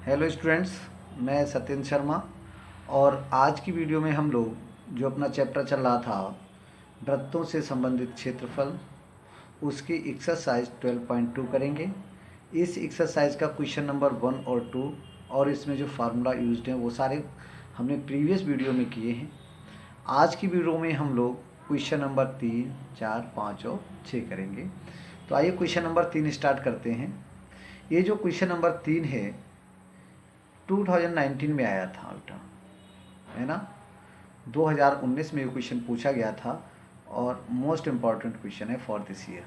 Hello students, मैं सत्येंद्र शर्मा। और आज की वीडियो में हम लोग जो अपना चैप्टर चल रहा था वृत्तों से संबंधित क्षेत्रफल, उसकी एक्सरसाइज 12.2 करेंगे। इस एक्सरसाइज का क्वेश्चन नंबर 1 और 2 और इसमें जो फार्मूला यूज्ड हैं वो सारे हमने प्रीवियस वीडियो में किए हैं। आज की वीडियो में हम लोग क्वेश्चन नंबर 3, 4, 5 और 6 करेंगे। तो आइए क्वेश्चन नंबर 3 स्टार्ट करते हैं। ये जो क्वेश्चन नंबर 3 है 2019 में आया था बेटा, है ना। 2019 में ये क्वेश्चन पूछा गया था और मोस्ट इम्पॉर्टेंट क्वेश्चन है फॉर दिस ईयर।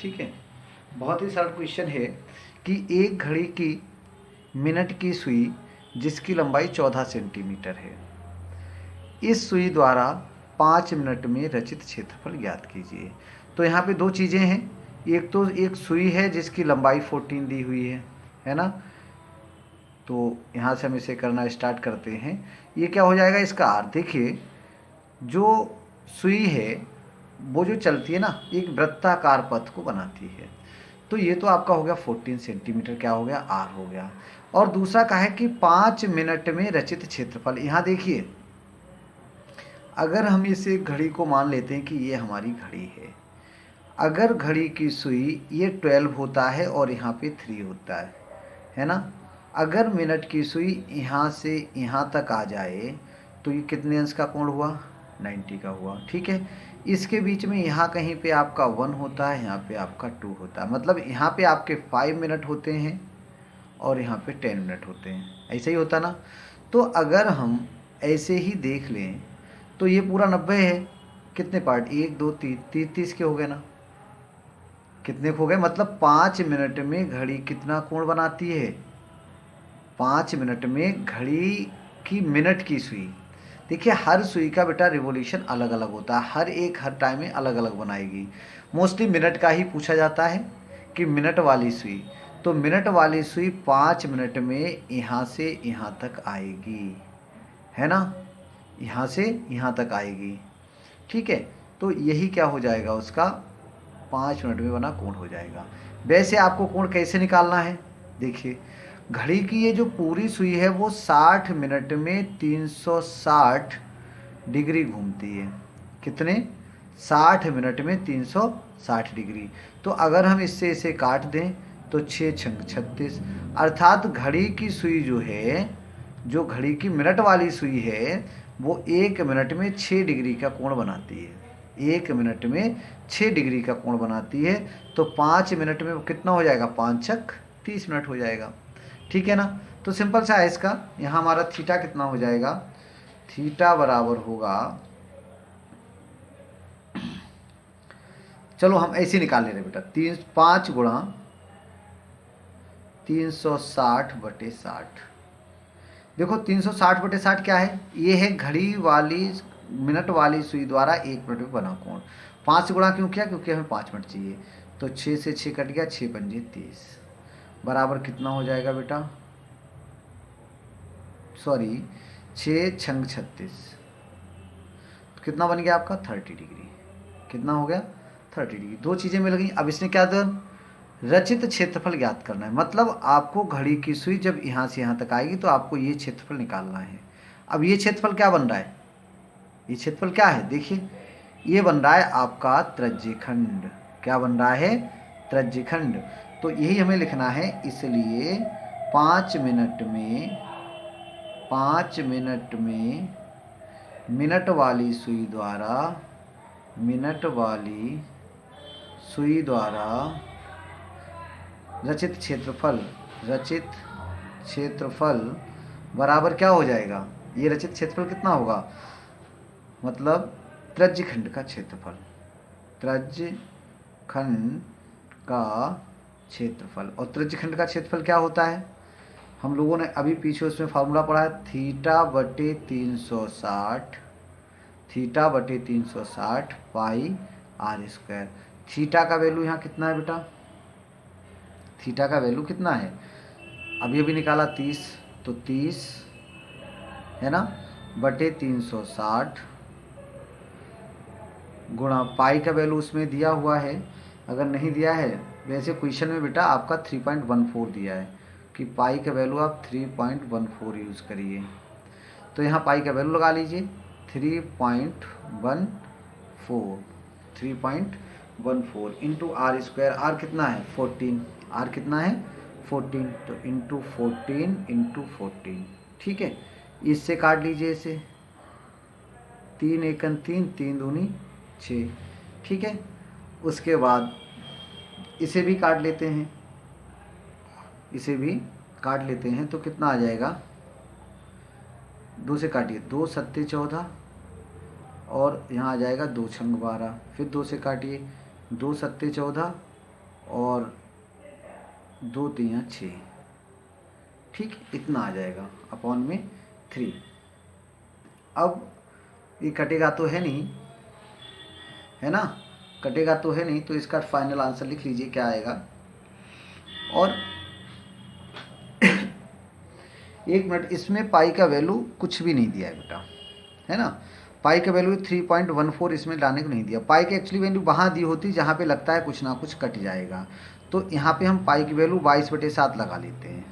ठीक है, बहुत ही सरल क्वेश्चन है कि एक घड़ी की मिनट की सुई जिसकी लंबाई 14 सेंटीमीटर है, इस सुई द्वारा 5 मिनट में रचित क्षेत्रफल ज्ञात कीजिए। तो यहाँ पे दो चीज़ें हैं। एक तो एक सुई है जिसकी लंबाई 14 दी हुई है ना। तो यहाँ से हम इसे करना स्टार्ट करते हैं। ये क्या हो जाएगा, इसका आर देखिए, जो सुई है वो जो चलती है ना एक वृत्ताकार पथ को बनाती है। तो ये तो आपका हो गया 14 सेंटीमीटर, क्या हो गया, आर हो गया। और दूसरा का है कि 5 मिनट में रचित क्षेत्रफल। यहाँ देखिए, अगर हम इसे घड़ी को मान लेते हैं कि ये हमारी घड़ी है, अगर घड़ी की सुई ये 12 होता है और यहाँ पे 3 होता है ना। अगर मिनट की सुई यहाँ से यहाँ तक आ जाए तो ये कितने अंश का कोण हुआ, 90 का हुआ। ठीक है, इसके बीच में यहाँ कहीं पे आपका 1 होता है, यहाँ पे आपका 2 होता है, मतलब यहाँ पे आपके 5 मिनट होते हैं और यहाँ पे 10 मिनट होते हैं। ऐसे ही होता ना। तो अगर हम ऐसे ही देख लें तो ये पूरा 90 है। कितने पार्ट, 1 2 3, 30 के हो गए ना। कितने हो गए, मतलब 5 मिनट में घड़ी कितना कोण बनाती है, 5 मिनट में घड़ी की मिनट की सुई। देखिए, हर सुई का बेटा रिवोल्यूशन अलग अलग होता है, हर एक हर टाइम में अलग अलग बनाएगी। मोस्टली मिनट का ही पूछा जाता है कि मिनट वाली सुई। तो मिनट वाली सुई 5 मिनट में यहाँ से यहाँ तक आएगी, है ना, यहाँ से यहाँ तक आएगी। ठीक है, तो यही क्या हो जाएगा, उसका 5 मिनट में बना कोण हो जाएगा। वैसे आपको कोण कैसे निकालना है, देखिए, घड़ी की ये जो पूरी सुई है वो 60 मिनट में 360 डिग्री घूमती है। कितने, 60 मिनट में 360 डिग्री। तो अगर हम इससे इसे काट दें तो 6 छंग 36, अर्थात घड़ी की सुई जो है, जो घड़ी की मिनट वाली सुई है, वो 1 मिनट में 6 डिग्री का कोण बनाती है। 1 मिनट में 6 डिग्री का कोण बनाती है। तो 5 मिनट में कितना हो जाएगा, 5 छक 30 मिनट हो जाएगा। ठीक है ना। तो सिंपल सा है इसका। यहाँ हमारा थीटा कितना हो जाएगा, थीटा बराबर होगा, चलो हम ऐसे निकाल ले रहे बेटा, 5 गुणा 360/60। देखो 360/60 क्या है, ये है घड़ी वाली मिनट वाली सुई द्वारा 1 मिनट में बना कोण। 5 से गुणा क्यों किया, क्योंकि हमें 5 मिनट चाहिए। तो 6 से 6 कट गया, 6 पंजे 30, बराबर कितना हो जाएगा बेटा, सॉरी 6 छंग 36, कितना बन गया आपका 30 डिग्री। कितना हो गया, 30 डिग्री। दो चीज़ें मिल गई। अब इसने क्या दिया, रचित क्षेत्रफल ज्ञात करना है। मतलब आपको घड़ी की सुई जब यहाँ से यहाँ तक आएगी तो आपको ये क्षेत्रफल निकालना है। अब ये क्षेत्रफल क्या बन रहा है, ये क्षेत्रफल क्या है, देखिए, ये बन रहा है आपका त्रिज्यखंड। क्या बन रहा है, त्रिज्यखंड। तो यही हमें लिखना है। इसलिए 5 मिनट में, 5 मिनट में मिनट वाली सुई द्वारा, मिनट वाली सुई द्वारा रचित क्षेत्रफल, रचित क्षेत्रफल बराबर क्या हो जाएगा, ये रचित क्षेत्रफल कितना होगा, मतलब त्रिज्यखंड का क्षेत्रफल, त्रिज्यखंड का क्षेत्रफल। और त्रिज्यखंड का क्षेत्रफल क्या होता है, हम लोगों ने अभी पीछे उसमें फार्मूला पढ़ा है, θ/360, θ/360 पाई r²। थीटा का वैल्यू यहाँ कितना है बेटा, थीटा का वैल्यू कितना है, अभी अभी निकाला 30, तो 30 है ना, बटे 360 गुणा पाई का वैल्यू उसमें दिया हुआ है। अगर नहीं दिया है, वैसे क्वेश्चन में बेटा आपका 3.14 दिया है, कि पाई का वैल्यू आप 3.14 यूज़ करिए। तो यहाँ पाई का वैल्यू लगा लीजिए 3.14, 3.14 इंटू आर स्क्वायर। आर कितना है 14, आर कितना है 14, तो इंटू 14, ठीक है। इससे काट लीजिए इसे, 3 एकन 3, 3 दूनी 6, ठीक है। उसके बाद इसे भी काट लेते हैं, इसे भी काट लेते हैं, तो कितना आ जाएगा, 2 से काटिए, 2 सत्ते 14 और यहाँ आ जाएगा 2 छंग 12, फिर 2 से काटिए, 2 सत्ते 14 और 2 तियाँ 6, ठीक, इतना आ जाएगा अपॉन में 3। अब ये कटेगा तो है नहीं, है ना, कटेगा तो है नहीं, तो इसका फाइनल आंसर लिख लीजिए क्या आएगा। और एक मिनट, इसमें पाई का वैल्यू कुछ भी नहीं दिया है बेटा, है ना, पाई का वैल्यू 3.14 इसमें लाने को नहीं दिया। पाई की एक्चुअली वैल्यू वहाँ दी होती जहाँ पे लगता है कुछ ना कुछ कट जाएगा, तो यहाँ पे हम पाई की वैल्यू 22/7 लगा लेते हैं।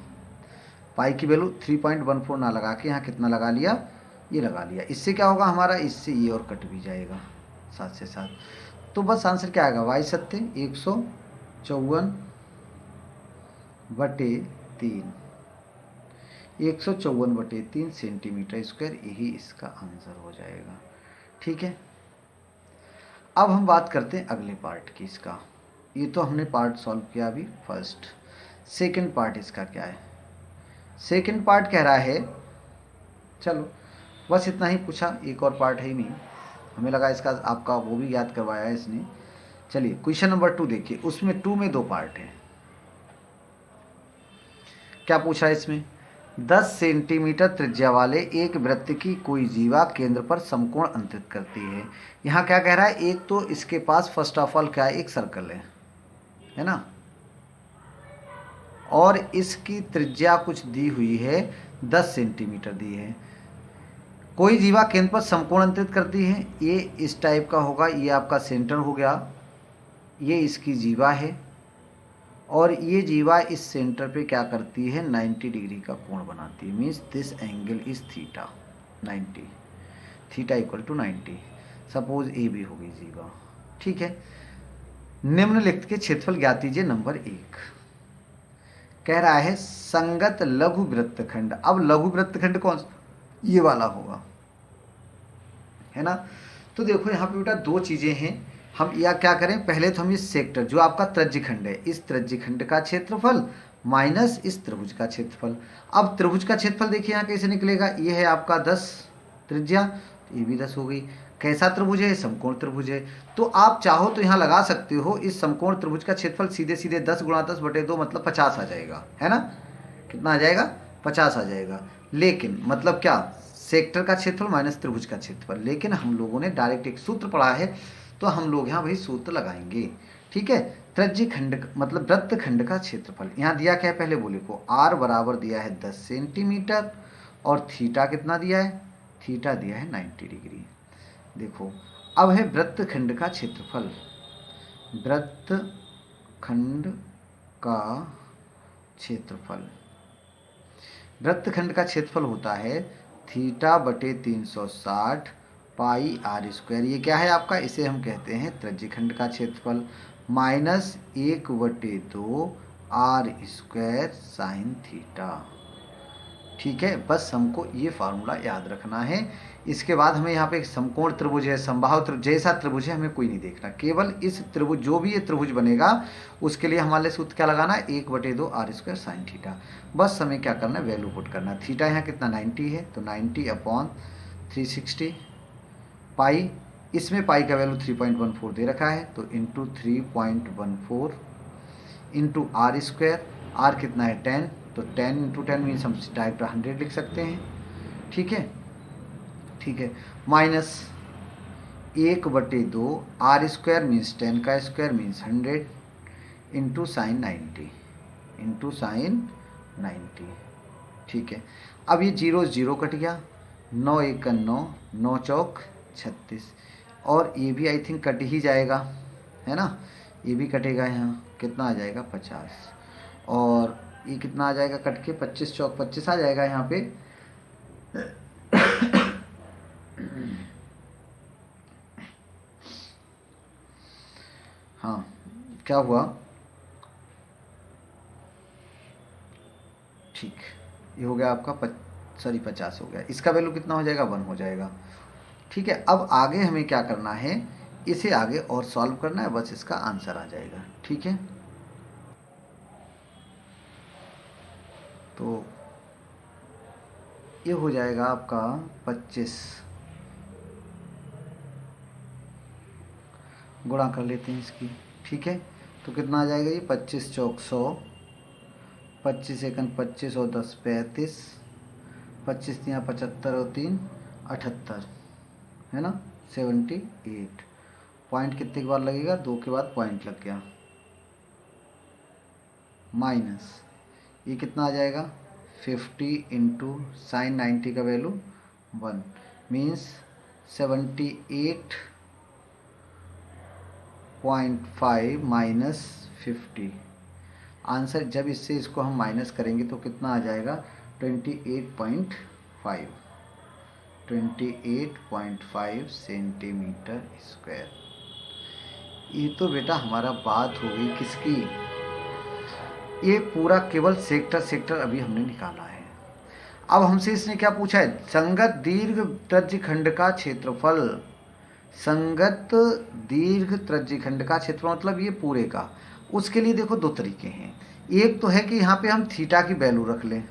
पाई की वैल्यू 3.14 ना लगा के यहाँ कितना लगा लिया, ये लगा लिया। इससे क्या होगा हमारा, इससे ये और कट भी जाएगा 7 से 7, तो बस आंसर क्या आएगा, 22 154/3, 154/3 सेंटीमीटर स्क्वायर, यही इसका आंसर हो जाएगा, ठीक है। अब हम बात करते हैं अगले पार्ट की इसका। ये तो हमने पार्ट सॉल्व किया अभी फर्स्ट। सेकंड पार्ट इसका क्या है, सेकंड पार्ट कह रहा है, चलो बस इतना ही पूछा, एक और पार्ट है ही नहीं, हमें लगा इसका आपका वो भी याद करवाया है इसने। चलिए क्वेश्चन नंबर 2 देखिए, उसमें 2 में 2 पार्ट है। क्या पूछा है इसमें, 10 सेंटीमीटर त्रिज्या वाले एक वृत्त की कोई जीवा केंद्र पर समकोण अंतरित करती है। यहाँ क्या कह रहा है, एक तो इसके पास फर्स्ट ऑफ ऑल क्या है, एक सर्कल है ना, और इसकी त्रिज्या कुछ दी हुई है 10 सेंटीमीटर दी है। कोई जीवा केंद्र पर समकोण अंतरित करती है, ये इस टाइप का होगा, ये आपका सेंटर हो गया, ये इसकी जीवा है, और ये जीवा इस सेंटर पे क्या करती है, 90 डिग्री का कोण बनाती है, means this angle is theta, 90, theta equal to 90। Suppose A B हो गई जीवा, ठीक है। निम्नलिखित के क्षेत्रफल ज्ञात कीजिए। नंबर 1 कह रहा है संगत लघु वृत्तखंड। अब लघु वृत्तखंड कौन, ये वाला होगा, है ना। तो देखो यहाँ पे बेटा 2 चीजें हैं, हम या क्या करें, पहले तो हम इस सेक्टर जो आपका त्रिज्यखंड है, इस त्रिज्यखंड का क्षेत्रफल माइनस इस त्रिभुज का क्षेत्रफल। अब त्रिभुज का क्षेत्रफल देखिए यहाँ कैसे निकलेगा, ये है आपका 10 त्रिज्या, तो ये भी 10 हो गई। कैसा त्रिभुज है, समकोण त्रिभुज है, तो आप चाहो तो यहाँ लगा सकते हो, इस समकोण त्रिभुज का क्षेत्रफल सीधे सीधे 10 × 10/2 मतलब 50 आ जाएगा, है ना, कितना आ जाएगा, 50 आ जाएगा। लेकिन मतलब क्या, सेक्टर का क्षेत्रफल माइनस त्रिभुज का क्षेत्रफल। लेकिन हम लोगों ने डायरेक्ट एक सूत्र पढ़ा है, तो हम लोग यहाँ भाई सूत्र लगाएंगे, ठीक है। त्रिज्यखंड मतलब वृत्तखंड का क्षेत्रफल यहाँ दिया क्या है, पहले बोले को आर बराबर दिया है 10 सेंटीमीटर, और थीटा कितना दिया है, थीटा दिया है 90 डिग्री। देखो अब है वृत्तखंड का क्षेत्रफल, वृत्तखंड का क्षेत्रफल, वृत्तखंड का क्षेत्रफल होता है θ/360 पाई आर स्क्वायर। ये क्या है आपका, इसे हम कहते हैं त्रिज्यखंड का क्षेत्रफल, minus 1/2 are square sine theta, ठीक है। बस हमको ये फार्मूला याद रखना है। इसके बाद हमें यहाँ पे एक समकोण त्रिभुज है, समबाहु त्रिभुज, जैसा त्रिभुज है हमें कोई नहीं देखना, केवल इस त्रिभुज जो भी ये त्रिभुज बनेगा उसके लिए हमारे सूत्र क्या लगाना है, 1/2 आर स्क्वायर साइन थीटा। बस हमें क्या करना है, वैल्यू पुट करना है। थीटा यहाँ कितना 90 है, तो 90/360 पाई, इसमें पाई का वैल्यू 3.14 दे रखा है, तो into 3.14 into R square, R कितना है 10, तो 10 × 10 मीन्स हम डायरेक्ट 100 लिख सकते हैं, ठीक है, ठीक है, माइनस 1/2 आर स्क्वायर मीन्स 10 का square means 100 into sine 90, into sine 90, ठीक है। अब ये 0 0 कट गया, 9 × 9, 9 चौक 36, और ये भी आई थिंक कट ही जाएगा, है ना, ये भी कटेगा, यहाँ कितना आ जाएगा 50, और ये कितना आ जाएगा कट के, 25 चौक 25 आ जाएगा यहाँ पे। हाँ क्या हुआ, ठीक, ये हो गया आपका 50 हो गया, इसका वैल्यू कितना हो जाएगा, 1 हो जाएगा। ठीक है, अब आगे हमें क्या करना है, इसे आगे और सॉल्व करना है, बस इसका आंसर आ जाएगा। ठीक है, तो ये हो जाएगा आपका 25, गुणा कर लेते हैं इसकी। ठीक है, तो कितना आ जाएगा ये, 25 चौक 100, 25 एकन 25 और 10 35, 25 तियाँ 75 और 3 78, है ना, 78। पॉइंट कितने के बाद लगेगा, 2 के बाद पॉइंट लग गया, माइनस ये कितना आ जाएगा, 50 इंटू साइन 90 का वैल्यू 1 मीन्स 78.5 माइनस 50। आंसर जब इससे इसको हम माइनस करेंगे तो कितना आ जाएगा, 28.5 सेंटीमीटर स्क्वायर। ये तो बेटा हमारा बात हो गई किसकी, ये पूरा केवल सेक्टर अभी हमने निकाला है। अब हमसे इसने क्या पूछा है, संगत दीर्घ त्रिज्यखंड का क्षेत्रफल। संगत दीर्घ त्रिज्यखंड का क्षेत्रफल मतलब ये पूरे का। उसके लिए देखो दो तरीके हैं, एक तो है कि यहाँ पे हम थीटा की वैल्यू रख लें।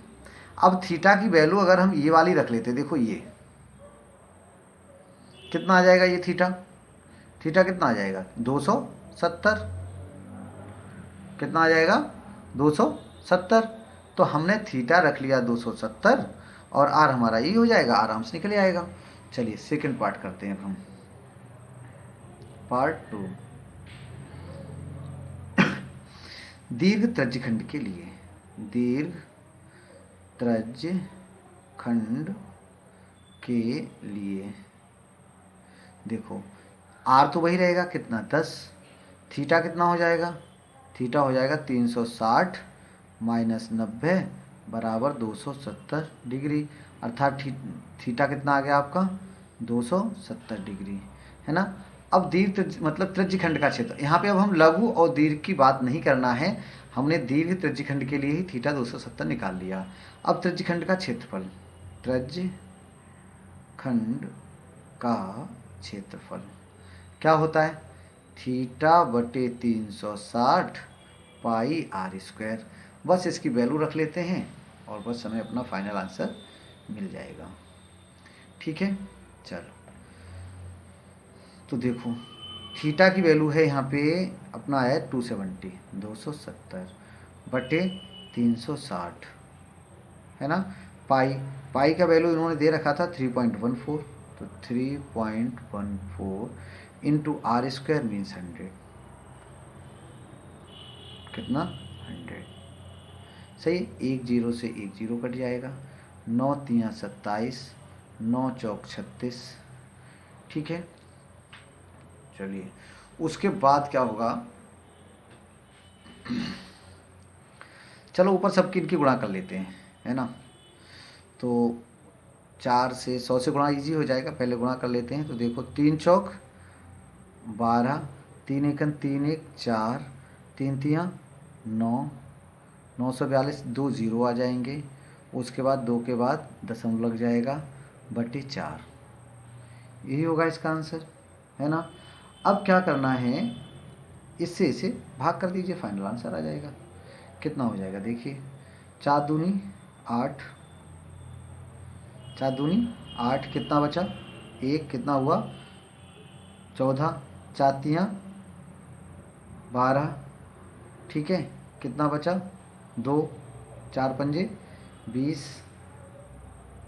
अब थीटा की वैल्यू अगर हम ये वाली रख लेते, देखो ये कितना आ जाएगा, ये थीटा कितना आ जाएगा, 270, कितना आ जाएगा 270। तो हमने थीटा रख लिया 270 और आर हमारा ये हो जाएगा, आराम से निकल आएगा। चलिए सेकंड पार्ट करते हैं अब हम, पार्ट 2। दीर्घ त्रिज्यखंड के लिए, दीर्घ त्रिज्यखंड के लिए देखो आर तो वही रहेगा, कितना 10, थीटा कितना हो जाएगा, थीटा हो जाएगा 360 माइनस 90 बराबर 270 डिग्री, अर्थात थीटा कितना आ गया आपका 270 डिग्री, है ना। अब दीर्घ मतलब त्रिज्यखंड का क्षेत्र, यहाँ पे अब हम लघु और दीर्घ की बात नहीं करना है, हमने दीर्घ त्रिज्यखंड के लिए ही थीटा 270 निकाल लिया। अब त्रिज्यखंड का क्षेत्रफल, त्रिज्यखंड का क्षेत्रफल क्या होता है, थीटा बटे 360 पाई आर स्क्वायर। बस इसकी वैल्यू रख लेते हैं और बस हमें अपना फाइनल आंसर मिल जाएगा। ठीक है, चलो तो देखो थीटा की वैल्यू है यहाँ पे अपना है 270, 270 बटे 360, है ना। पाई का वैल्यू इन्होंने दे रखा था 3.14, तो 3.14 इंटू आर स्क्वायर मीन्स 100, कितना 100, सही। एक जीरो से एक जीरो कट जाएगा, 9 तियाँ 27, 9 चौक 36। ठीक है, चलिए उसके बाद क्या होगा, चलो ऊपर सबकी इनकी गुणा कर लेते हैं, है ना। तो 4 से 100 से गुणा इजी हो जाएगा, पहले गुणा कर लेते हैं। तो देखो 3 चौक 12, 3 एकन 3 1 4, 3 तियाँ 9, 942, 2 जीरो आ जाएंगे, उसके बाद 2 के बाद दशमलव लग जाएगा बटे 4, यही होगा इसका आंसर, है ना। अब क्या करना है, इससे इसे भाग कर दीजिए, फाइनल आंसर आ जाएगा। कितना हो जाएगा देखिए, 4 दूनी 8, 4 दूनी 8, कितना बचा 1, कितना हुआ 14, 4 तियाँ 12, ठीक है, कितना बचा 2, 4 पंजे 20,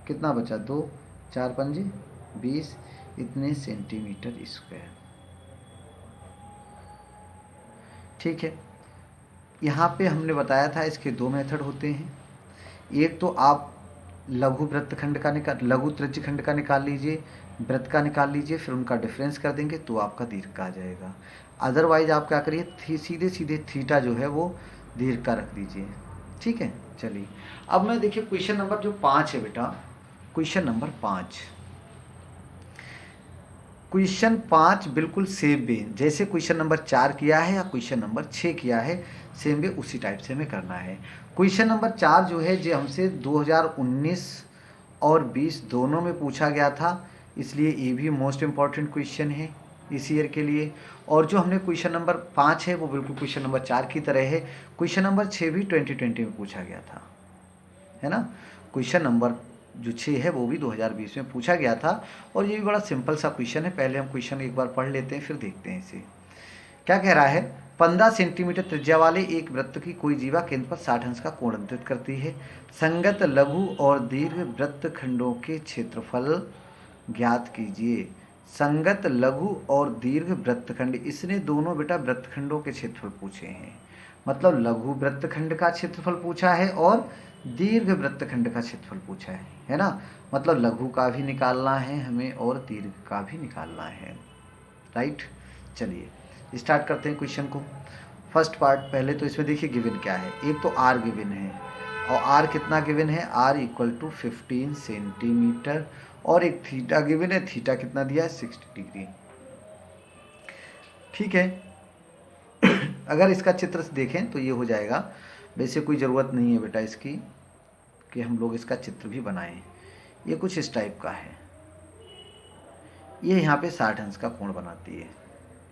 कितना बचा 2, 4 पंजे 20, इतने सेंटीमीटर स्क्वायर। ठीक है, यहाँ पे हमने बताया था इसके दो मेथड होते हैं, एक तो आप लघु वृत्तखंड का लघु त्रिज्यखंड का निकाल लीजिए, वृत्त का निकाल लीजिए, फिर उनका डिफरेंस कर देंगे तो आपका दीर्घ का आ जाएगा। अदरवाइज आप क्या करिए, सीधे सीधे थीटा जो है वो दीर्घ का रख दीजिए, ठीक है, चलिए अब मैं देखिए क्वेश्चन नंबर जो 5 है बेटा, क्वेश्चन नंबर 5, क्वेश्चन 5 बिल्कुल सेम वे जैसे क्वेश्चन नंबर 4 किया है या क्वेश्चन नंबर 6 किया है, सेम वे उसी टाइप से हमें करना है। क्वेश्चन नंबर 4 जो है जो हमसे 2019 और 20 दोनों में पूछा गया था, इसलिए ये भी मोस्ट इम्पॉर्टेंट क्वेश्चन है इस ईयर के लिए। और जो हमने क्वेश्चन नंबर 5 है वो बिल्कुल क्वेश्चन नंबर 4 की तरह है। क्वेश्चन नंबर 6 भी 2020 में पूछा गया था, है ना। क्वेश्चन नंबर जो 6 है वो भी 2020 में पूछा गया था, और ये भी बड़ा सिंपल सा क्वेश्चन है। पहले हम क्वेश्चन एक बार पढ़ लेते हैं फिर देखते हैं इसे क्या कह रहा है। 15 सेंटीमीटर त्रिज्या वाले एक वृत्त की कोई जीवा केंद्र पर 60 अंश का कोण अंकित करती है। संगत लघु और दीर्घ वृत्तखंडों के क्षेत्रफल ज्ञात कीजिए। संगत लघु और दीर्घ वृत्तखंड, इसने दोनों बेटा वृत्तखंडों के क्षेत्रफल पूछे हैं। मतलब लघु वृत्तखंड का क्षेत्रफल पूछा है और दीर्घ वृत्तखंड का क्षेत्रफल पूछा है ना। मतलब लघु का भी निकालना है हमें और दीर्घ का भी निकालना है, राइट। चलिए स्टार्ट करते हैं क्वेश्चन को। फर्स्ट पार्ट, पहले तो इसमें देखिए गिवन क्या है। एक तो आर गिवन है, और आर कितना गिवन है, आर इक्वल टू 15 सेंटीमीटर, और एक थीटा गिवन है, थीटा कितना दिया है 60 डिग्री। ठीक है, अगर इसका चित्र देखें तो ये हो जाएगा। वैसे कोई ज़रूरत नहीं है बेटा इसकी कि हम लोग इसका चित्र भी बनाएं। ये कुछ इस टाइप का है, ये यहाँ पे 60 अंश का कोण बनाती है।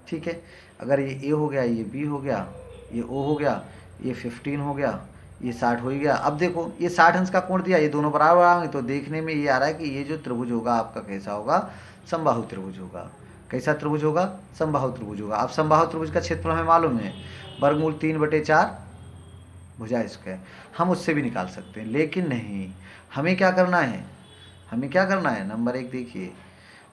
ठीक है, अगर ये ए हो गया, ये बी हो गया, ये ओ हो गया, ये 15 हो गया, ये 60 हो ही गया। अब देखो ये 60 अंश का कोण दिया, ये दोनों बराबर आएंगे तो देखने में ये आ रहा है कि ये जो त्रिभुज होगा आपका कैसा होगा, समबाहु त्रिभुज होगा। कैसा त्रिभुज होगा, समबाहु त्रिभुज होगा। अब समबाहु त्रिभुज का क्षेत्रफल हमें मालूम है, वर्गमूल 3/4 भुजा स्क्वायर। हम उससे भी निकाल सकते हैं, लेकिन नहीं, हमें क्या करना है, हमें क्या करना है। नंबर 1 देखिए,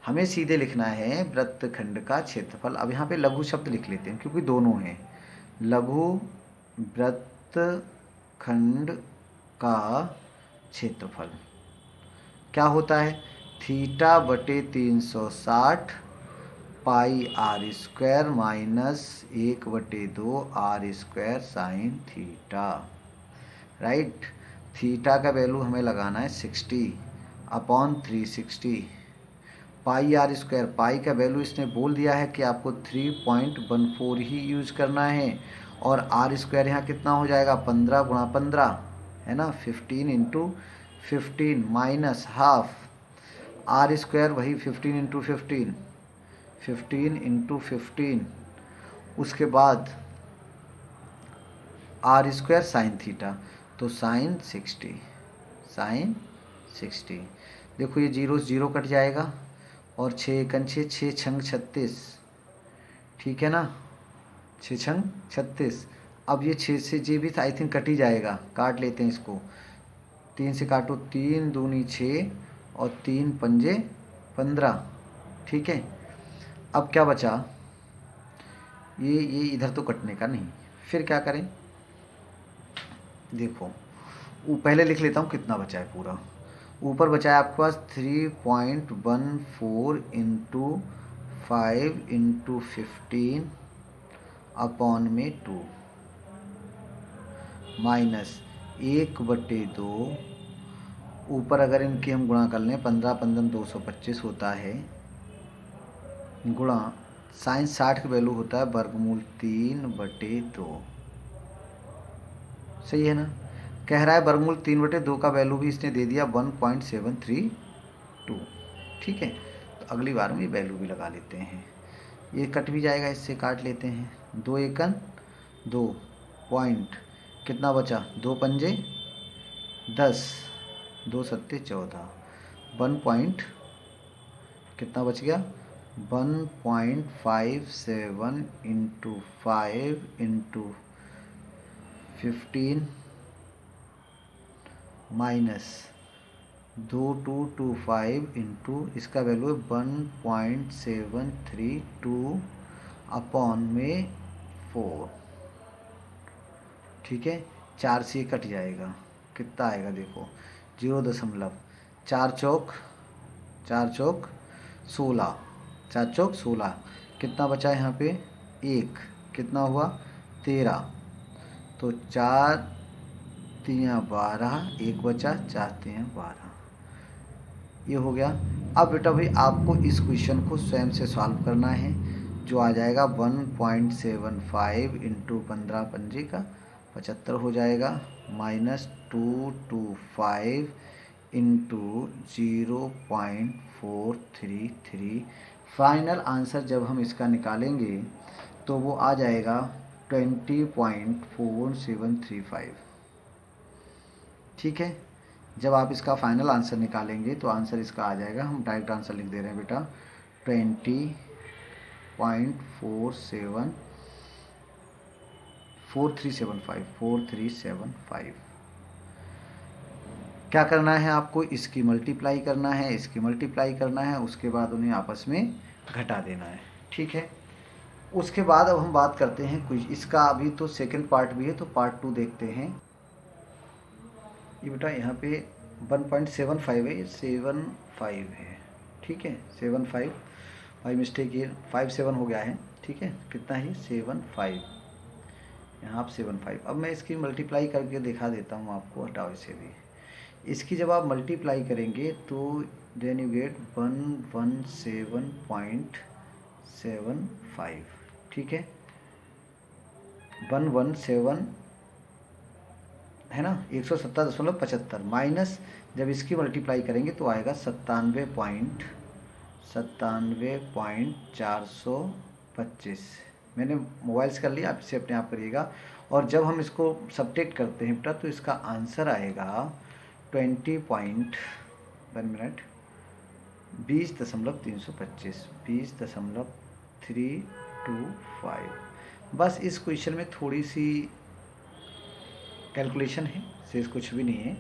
हमें सीधे लिखना है वृत्तखंड का क्षेत्रफल। अब यहाँ पे लघु शब्द लिख लेते हैं क्योंकि दोनों हैं। लघु वृत्तखंड का क्षेत्रफल क्या होता है, θ/360 pi r square minus 1/2 are square sine theta, right. Theta का वैल्यू हमें लगाना है 60/360। पाई आर स्क्वायर, पाई का वैल्यू इसने बोल दिया है कि आपको 3.14 ही यूज करना है, और आर स्क्वायर यहाँ कितना हो जाएगा, 15 × 15 है ना, 15 × 15 माइनस हाफ आर स्क्वायर, वही 15 × 15, 15 × 15, उसके बाद आर स्क्वायर साइन थीटा, तो साइन 60, साइन 60। देखो ये 0 से 0 कट जाएगा, और 6 एकन 6, 6 छंग 36, ठीक है ना, 6 छंग 36। अब ये 6 से जे भी था आई थिंक कट ही जाएगा, काट लेते हैं इसको। 3 से काटो, 3 दूनी 6 और 3 पंजे 15, ठीक है। अब क्या बचा, ये इधर तो कटने का नहीं, फिर क्या करें, देखो वो पहले लिख लेता हूँ कितना बचा है पूरा। ऊपर बचा है आपके पास 3.14 × 5 × 15 अपॉन में 2 माइनस 1/2। ऊपर अगर इनकी हम गुणा कर लें, 15 15 225 होता है, गुणा साइन 60 का वैल्यू होता है वर्गमूल 3/2। सही है ना, कह रहा है वर्गमूल 3/2 का वैल्यू भी इसने दे दिया 1.732। ठीक है, तो अगली बार में ये वैल्यू भी लगा लेते हैं। ये कट भी जाएगा, इससे काट लेते हैं। 2 एकन 2 पॉइंट, कितना बचा, 2 पंजे 10, 2 सत्ते 14, 1 पॉइंट कितना बच गया, 1.57 × 5 × 15 माइनस 2225 इंटू इसका वैल्यू है 1.732 अपॉन में 4। ठीक है, 4 से कट जाएगा, कितना आएगा देखो, 0.4 चौक 16, 4 चौक 16, कितना बचा है यहाँ पे 1, कितना हुआ 13, तो 4 तियाँ 12, 1 बचा, 4 तियाँ 12, ये हो गया। अब बेटा भाई आपको इस क्वेश्चन को स्वयं से सॉल्व करना है, जो आ जाएगा 1.75 इंटू 15 पंजे का 75 हो जाएगा, -225 इंटू 0.433। फाइनल आंसर जब हम इसका निकालेंगे तो वो आ जाएगा 20.4735। ठीक है, जब आप इसका फाइनल आंसर निकालेंगे तो आंसर इसका आ जाएगा, हम डायरेक्ट आंसर लिख दे रहे हैं बेटा 20.4375। क्या करना है आपको, इसकी मल्टीप्लाई करना है, इसकी मल्टीप्लाई करना है, उसके बाद उन्हें आपस में घटा देना है। ठीक है, उसके बाद अब हम बात करते हैं कुछ इसका, अभी तो सेकंड पार्ट भी है तो पार्ट 2 देखते हैं। ये बेटा यहाँ पे 1.75 है, ये 75 है। ठीक है, 75 बाई मिस्टेक ये 57 हो गया है। ठीक है, कितना है 75, यहाँ आप 75। अब मैं इसकी मल्टीप्लाई करके दिखा देता हूँ आपको, हटाओ इसे भी। इसकी जब आप मल्टीप्लाई करेंगे तो देन यू गेट 117.75। ठीक है, 117 है ना, 170.75 माइनस जब इसकी मल्टीप्लाई करेंगे तो आएगा 97.425। मैंने मोबाइल से कर लिया, आप इसे अपने आप करिएगा। और जब हम इसको सब्ट्रैक्ट करते हैं बेटा तो इसका आंसर आएगा 20.325। बस इस क्वेश्चन में थोड़ी सी कैलकुलेशन है, शेष कुछ भी नहीं है।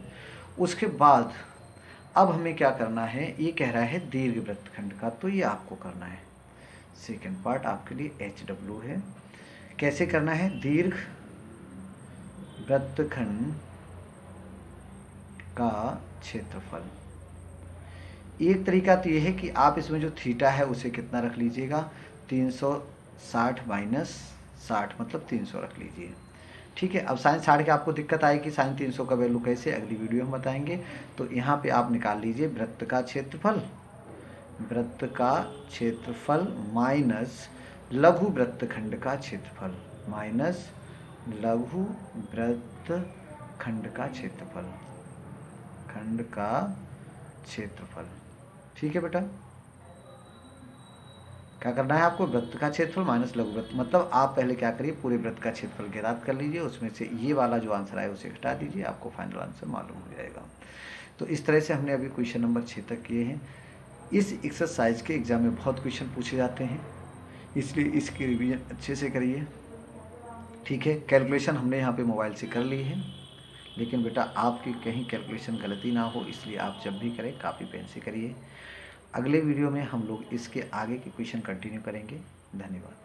उसके बाद अब हमें क्या करना है, ये कह रहा है दीर्घ वृत्तखंड का, तो ये आपको करना है। सेकंड पार्ट आपके लिए HW है। कैसे करना है, दीर्घ वृत्तखंड का क्षेत्रफल। एक तरीका तो ये है कि आप इसमें जो थीटा है उसे कितना रख लीजिएगा, 360 माइनस 60 मतलब 300 रख लीजिए। ठीक है, अब साइन 60 के आपको दिक्कत आएगी, साइन 300 का वैल्यू कैसे, अगली वीडियो में बताएंगे। तो यहाँ पे आप निकाल लीजिए वृत्त का क्षेत्रफल, वृत्त का क्षेत्रफल माइनस लघु वृत्तखंड का क्षेत्रफल, माइनस लघु वृत्तखंड का क्षेत्रफल, खंड का क्षेत्रफल। ठीक है बेटा, क्या करना है आपको, वृत्त का क्षेत्रफल माइनस लघु वृत्त, मतलब आप पहले क्या करिए, पूरे वृत्त का क्षेत्रफल ज्ञात कर लीजिए, उसमें से ये वाला जो आंसर आए उसे घटा दीजिए, आपको फाइनल आंसर मालूम हो जाएगा। तो इस तरह से हमने अभी क्वेश्चन नंबर 6 तक किए हैं। इस एक्सरसाइज के एग्जाम में बहुत क्वेश्चन पूछे जाते हैं, इसलिए इसकी रिवीजन अच्छे से करिए। ठीक है, कैलकुलेशन हमने यहाँ पे मोबाइल से कर ली है, लेकिन बेटा आपकी कहीं कैलकुलेशन गलती ना हो, इसलिए आप जब भी करें कापी पेन से करिए। अगले वीडियो में हम लोग इसके आगे के क्वेश्चन कंटिन्यू करेंगे। धन्यवाद।